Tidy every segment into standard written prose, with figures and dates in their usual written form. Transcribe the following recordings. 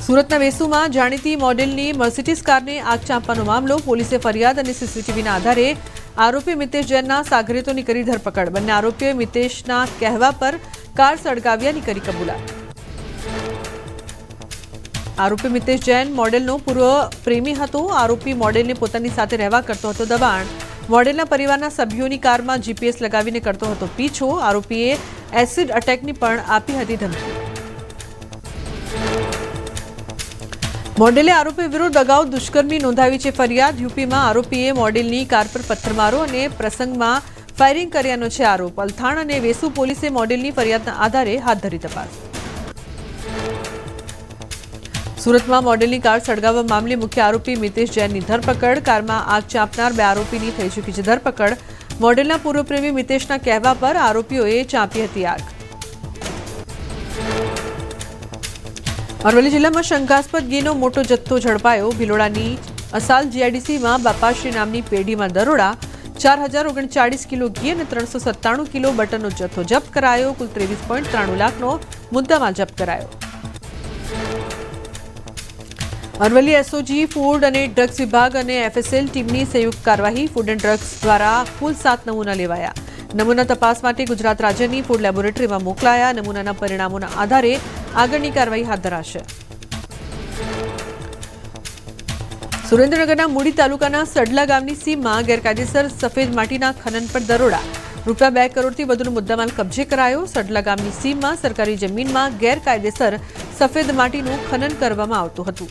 સુરતના વેસુમાં જાણીતી મોડેલની મર્સિડીઝ કારને આગ ચાંપવાનો મામલો. પોલીસે ફરિયાદ અને સીસીટીવીના આધારે આરોપી મિતેશ જૈનના સાગરીતોની કરી ધરપકડ. બંને આરોપીઓએ મિતેશના કહેવા પર કાર સળગાવ્યાની કરી કબૂલાત. આરોપી મિતેશ જૈન મોડેલનો પૂર્વ પ્રેમી હતો. આરોપી મોડેલને પોતાની સાથે રહેવા કરતો હતો દબાણ. મોડેલના પરિવારના સભ્યોની કારમાં જીપીએસ લગાવીને કરતો હતો પીછો. આરોપીએ એસિડ અટેકની પણ આપી હતી ધમકી. મોડેલે આરોપી વિરુદ્ધ અગાઉ દુષ્કર્મની નોંધાવી છે ફરિયાદ. યુપીમાં આરોપીએ મોડેલની કાર પર પથ્થરમારો અને પ્રસંગમાં ફાયરિંગ કર્યાનો છે આરોપ. અલથાણ અને વેસુ પોલીસે મોડેલની ફરિયાદના આધારે હાથ ધરી તપાસ. સુરતમાં મોડેલની કાર સળગાવવા મામલે મુખ્ય આરોપી મિતેશ જૈનની ધરપકડ. કારમાં આગ ચાંપનાર 2 આરોપીની થઈ ચૂકી છે ધરપકડ. મોડેલના પૂર્વ પ્રેમી મિતેશના કહેવા પર આરોપીઓએ ચાંપી હતી આગ. અરવલ્લી જિલ્લામાં શંકાસ્પદ ઘીનો મોટો જથ્થો ઝડપાયો. ભિલોડાની અસાલ જીઆઈડીસીમાં બાપાશ્રી નામની પેઢીમાં દરોડા. 4039 કિલો ઘી અને 397 કિલો બટરનો જથ્થો જપ્ત કરાયો. કુલ 23.93 લાખનો મુદ્દામાલ જપ્ત કરાયો. અરવલ્લી એસઓજી ફૂડ અને ડ્રગ્સ વિભાગ અને એફએસએલ ટીમની સંયુક્ત કાર્યવાહી. ફૂડ એન્ડ ડ્રગ્સ દ્વારા કુલ 7 નમૂના લેવાયા. નમૂના તપાસ માટે ગુજરાત રાજ્યની ફૂડ લેબોરેટરીમાં મોકલાયા. નમૂનાના પરિણામોના આધારે આગળની કાર્યવાહી હાથ ધરાશે. સુરેન્દ્રનગરના મૂડી તાલુકાના સડલા ગામની સીમમાં ગેરકાયદેસર સફેદ માટીના ખનન પર દરોડા. રૂપિયા 2 કરોડથી વધુનો મુદ્દામાલ કબજે કરાયો. સડલા ગામની સીમમાં સરકારી જમીનમાં ગેરકાયદેસર સફેદ માટીનું ખનન કરવામાં આવતું હતું.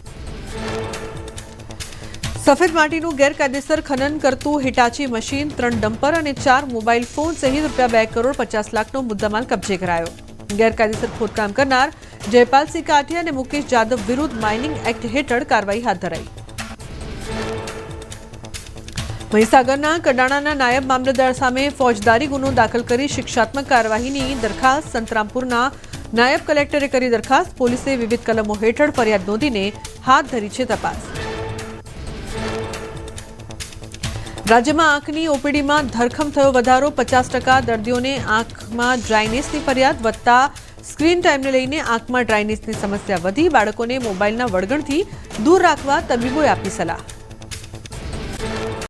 સફેદ માટીનું ગેરકાયદેસર ખનન કરતું હિટાચી મશીન, 3 ડમ્પર અને 4 મોબાઈલ ફોન સહિત રૂપિયા 2 કરોડ 50 લાખનો મુદ્દામાલ કબજે કરાયો. ગેરકાયદેસર ખોદકામ કરનાર જયપાલસિંહ કાઠિયા અને મુકેશ જાદવ વિરુદ્ધ માઇનિંગ એક્ટ હેઠળ કાર્યવાહી હાથ ધરાઈ. મહીસાગરના કડાણાના નાયબ મામલતદાર સામે ફોજદારી ગુનો દાખલ કરી શિક્ષાત્મક કાર્યવાહીની દરખાસ્ત. સંતરામપુરના નાયબ કલેક્ટરે કરી દરખાસ્ત. પોલીસે વિવિધ કલમો હેઠળ ફરિયાદ નોંધીને હાથ ધરી છે તપાસ. રાજ્યમાં આંખની ઓપીડીમાં ધરખમ થયો વધારો. 50% દર્દીઓને આંખમાં ડ્રાયનેસની ફરિયાદ. વધતા સ્ક્રીન ટાઈમને લઈને આંખમાં ડ્રાયનેસની સમસ્યા વધી. બાળકોને મોબાઈલના વળગણથી દૂર રાખવા તબીબોએ આપી સલાહ.